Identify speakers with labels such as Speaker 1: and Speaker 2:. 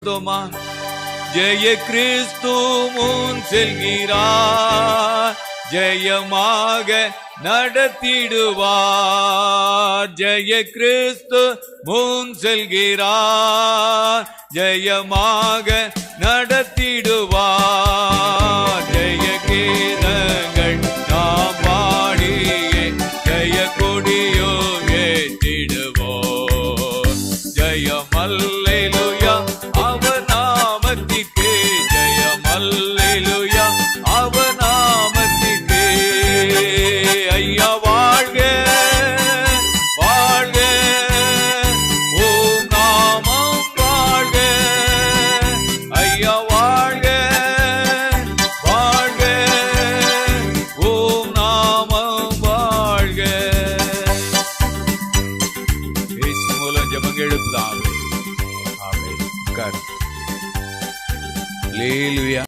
Speaker 1: ஸ்தோமா. ஜெய கிறிஸ்து முன் செல்கிறார், ஜெயமாக நடத்திடுவார். ஜெய கிறிஸ்து முன் செல்கிறார், ஜெயமாக நடத்திடுவார். ஜெய கீதங்கள் நாம் பாடியே ஜெய கொடியோ ஏற்றிடுவோம். ஜெயம் அல்லேலூயா அவர் நாமத்திற்கே, ஜெயம் அல்லேலூயா அவர் நாமத்திற்கே. ஐயா வாழ்க வாழ்க, ஓம் நாமம் வாழ்க. ஐயா வாழ்க வாழ்க, ஓம் நாமம் வாழ்க. இயேசு மூலம் ஜெபம் எழுப்புதான். ஆமென். அல்லேலூயா.